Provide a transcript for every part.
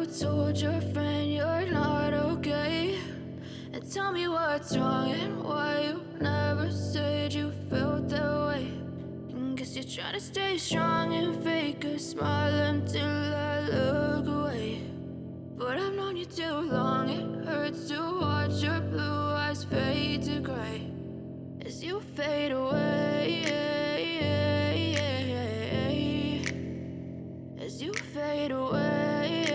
told your friend you're not okay, and tell me what's wrong and why you never said you felt that way. And guess you're trying to stay strong and fake a smile until I look away. But I've known you too long, it hurts to watch your blue eyes fade to gray as you fade away, as you fade away.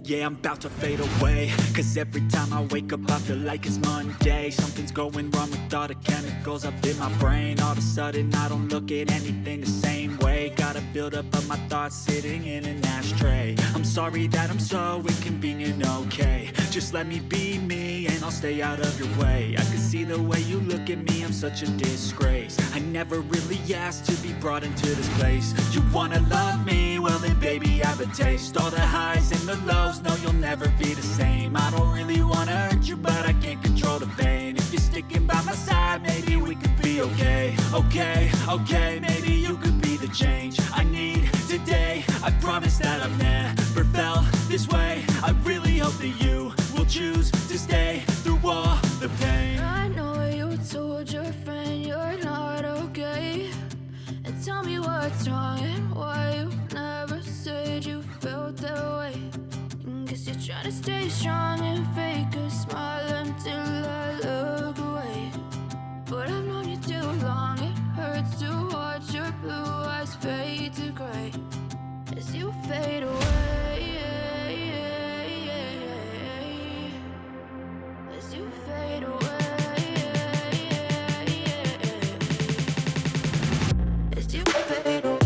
Yeah, I'm about to fade away, cause every time I wake up I feel like it's Monday. Something's going wrong with all the chemicals up in my brain. All of a sudden I don't look at anything the same way. Got a buildup of my thoughts sitting in an ashtray. I'm sorry that I'm so inconvenient, okay. Just let me be me and I'll stay out of your way. I can see the way you look at me, I'm such a disgrace. I never really asked to be brought into this place. You wanna love me? Well then baby, have a taste. All the highs and the lows, no, you'll never be the same. I don't really wanna hurt you, but I can't control the pain. If you're sticking by my side, maybe we could be okay. Okay, maybe you could be the change I need today. I promise that I've never felt this way. I really hope that you will choose to stay through all the pain. I know you told your friend you're not okay, and tell me what's wrong and why you never said you felt that way. And guess you're trying to stay strong and fake a smile until I look away. But I've known you too long, it hurts to watch your blue eyes fade to gray as you fade away, as you fade away. As you fade away.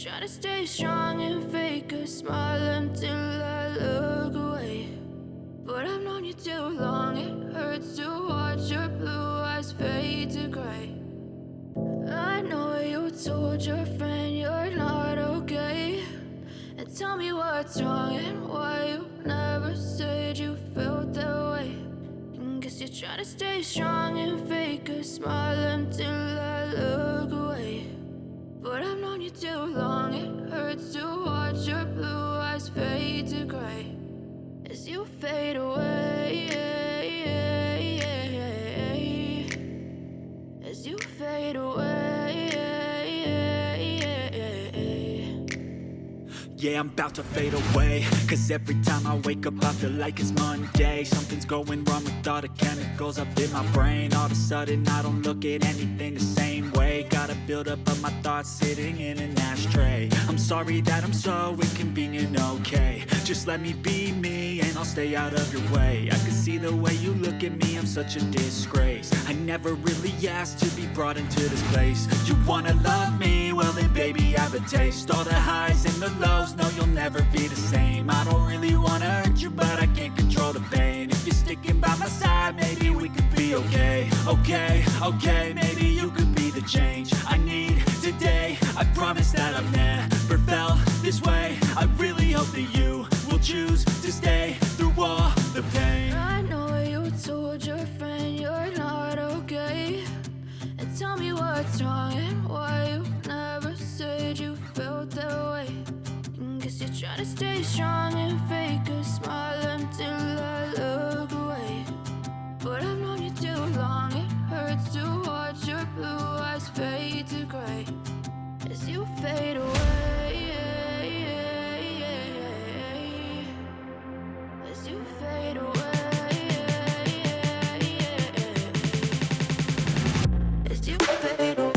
Try to stay strong and fake a smile until I look away. But I've known you too long, it hurts to watch your blue eyes fade to gray as you fade away, as you fade away. Yeah, I'm about to fade away, cause every time I wake up I feel like it's Monday. Something's going wrong with all the chemicals up in my brain. All of a sudden I don't look at anything the same way. Got a buildup of my thoughts sitting in an ashtray. I'm sorry that I'm so inconvenient, okay. Just let me be me and I'll stay out of your way. I can see the way you look at me, I'm such a disgrace. I never really asked to be brought into this place. You wanna love me? Well then baby have a taste. All the highs and the lows, no you'll never be the same. I don't really wanna hurt you but I can't control the pain. If you're sticking by my side maybe we could be okay. Okay, maybe you could be the change I need today. I promise that I've never felt this way. I really hope that you will choose to stay through all the pain. I know you told your friend you're not okay, and tell me what's wrong and why you never said you felt that way. Guess you're trying to stay strong and fake a smile until I look away. But I've known you too long, it hurts to watch your blue eyes fade to gray as you fade away. As you fade away. As you fade away.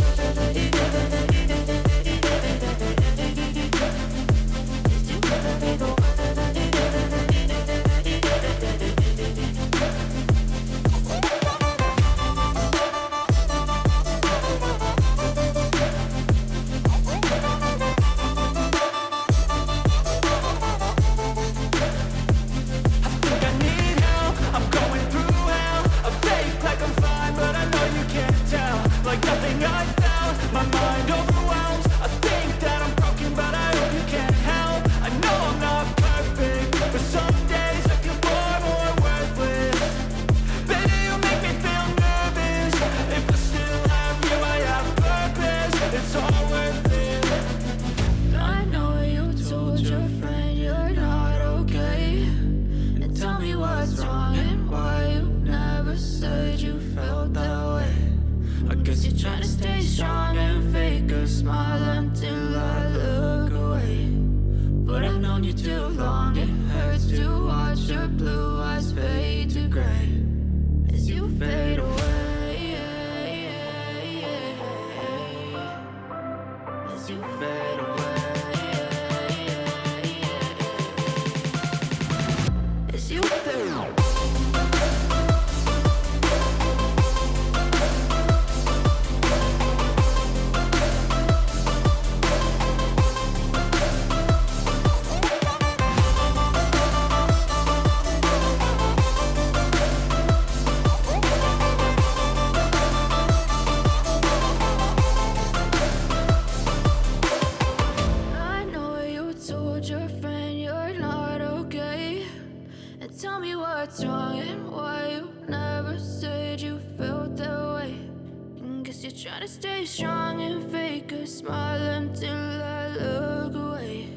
Try to stay strong and fake a smile until I look away.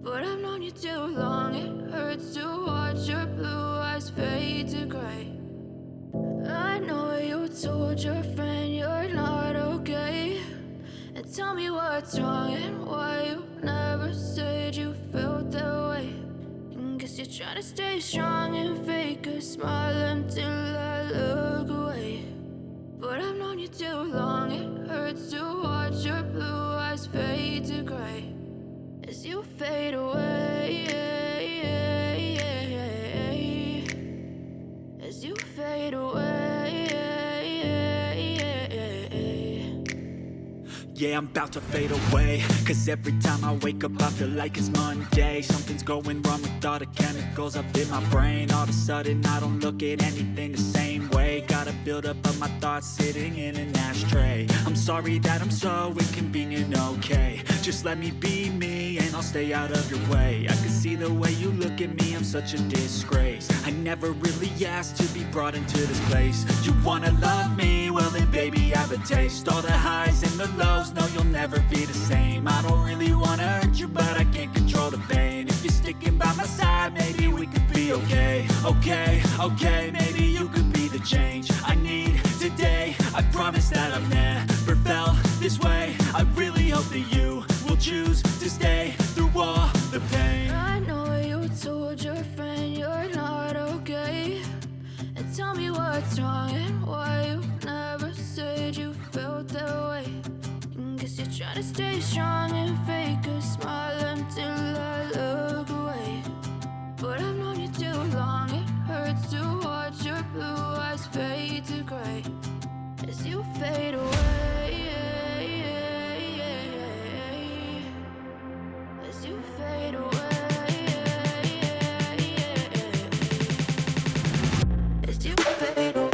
But I've known you too long, it hurts to watch your blue eyes fade to gray. I know you told your friend you're not okay, and tell me what's wrong and why you never said you felt that way. Guess you're trying to stay strong and fake a smile until I look away. But I've known you too long, it hurts to watch your blue eyes fade to gray as you fade away. As you fade away. Yeah, I'm about to fade away, cause every time I wake up I feel like it's Monday. Something's going wrong with all the chemicals up in my brain. All of a sudden I don't look at anything the same way. Got a buildup of my thoughts sitting in an ashtray. I'm sorry that I'm so inconvenient, okay. Just let me be me and I'll stay out of your way. I can see the way you look at me, I'm such a disgrace. I never really asked to be brought into this place. You wanna love me? Well then baby have a taste. All the highs and the lows, no you'll never be the same. I don't really wanna hurt you but I can't control the pain. If you're sticking by my side maybe we could be okay. Okay, maybe you could be the change I need today. I promise that I've never felt this way. I really hope that you will choose to stay through all the stay strong and fake a smile until I look away. But I've known you too long, it hurts to watch your blue eyes fade to gray as you fade away. As you fade away. As you fade away.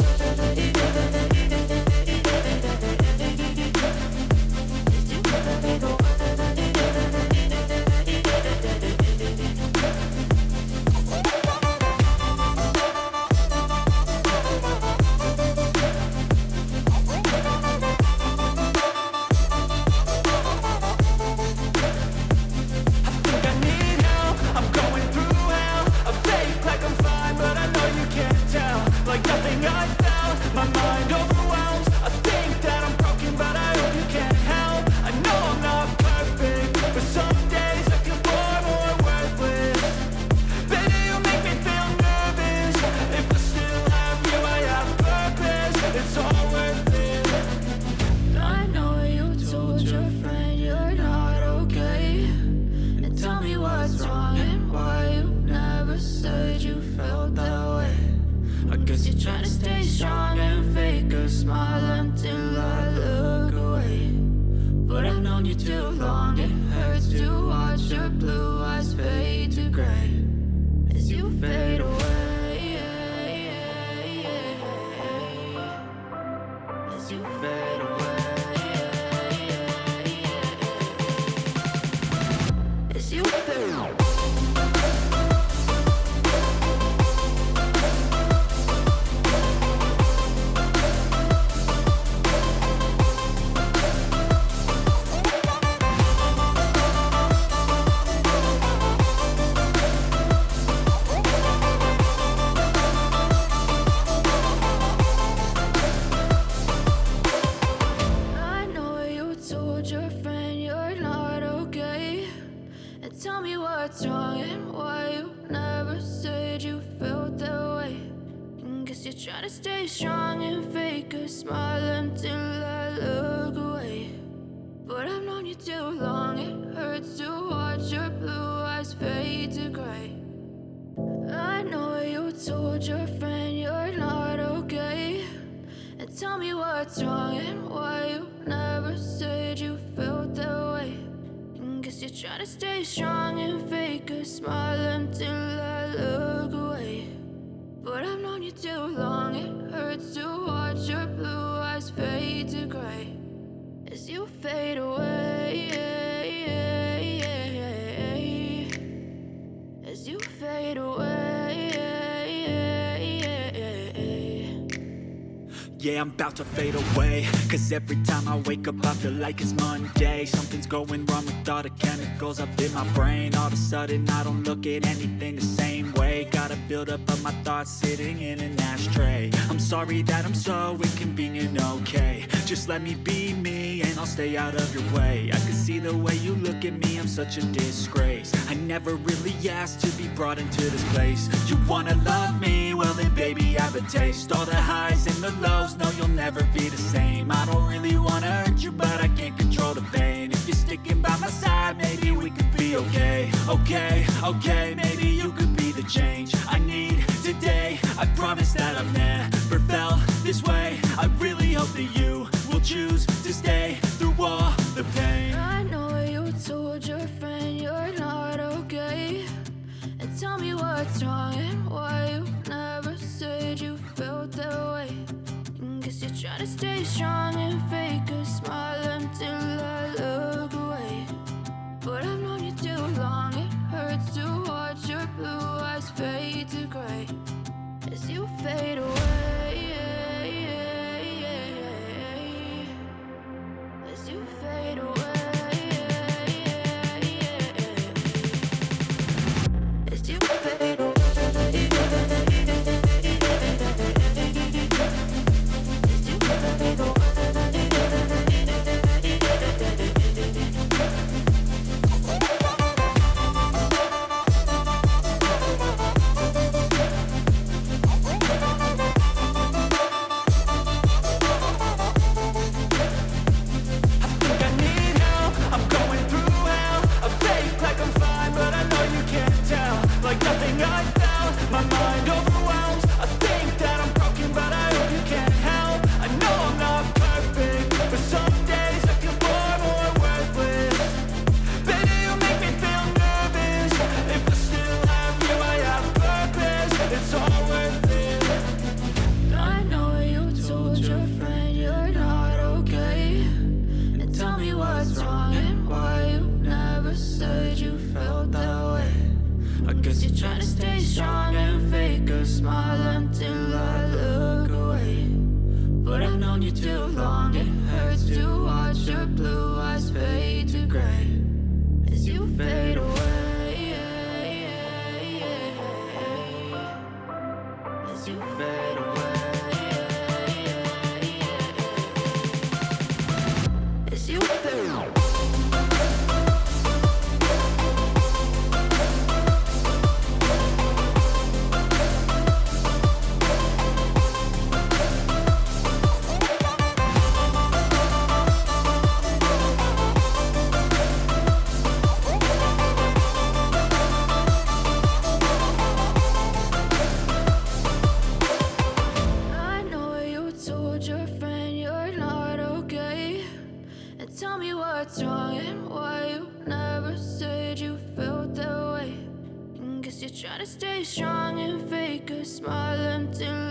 Try to stay strong and fake a smile until I look away. But I've known you too long, it hurts to watch your blue eyes fade to gray as you fade away. As you fade away. Yeah, I'm about to fade away, cause every time I wake up I feel like it's Monday. Something's going wrong with all the chemicals up in my brain. All of a sudden I don't look at anything the same way. Gotta build up of my thoughts sitting in an ashtray. I'm sorry that I'm so inconvenient, okay. Just let me be me and I'll stay out of your way. I can see the way you look at me, I'm such a disgrace. I never really asked to be brought into this place. You wanna love me? Well then baby have a taste. All the highs and the lows, no you'll never be the same. I don't really wanna hurt you but I can't control the pain. If you're sticking by my side, maybe we could be okay. Okay, maybe you could be the change I need today. I promise that I've never felt this way. I really hope that you will choose to stay through all the pain. I know you told your friend you're not okay, and tell me what's wrong and why you never said you felt that way. Guess you're trying to stay strong and fake a smile until I look away. But I've known you too long, it hurts to watch your blue eyes fade to gray as you fade away. As you fade away. As you fade away. felt that way. I guess you're trying to stay strong and fake a smile until I look away. But I've known you too long, it hurts to watch your blue eyes fade to gray as you fade away. As you fade away. As you fade away. Your friend you're not okay, and tell me what's wrong and why you never said you felt that way. And guess you're trying to stay strong and fake a smile until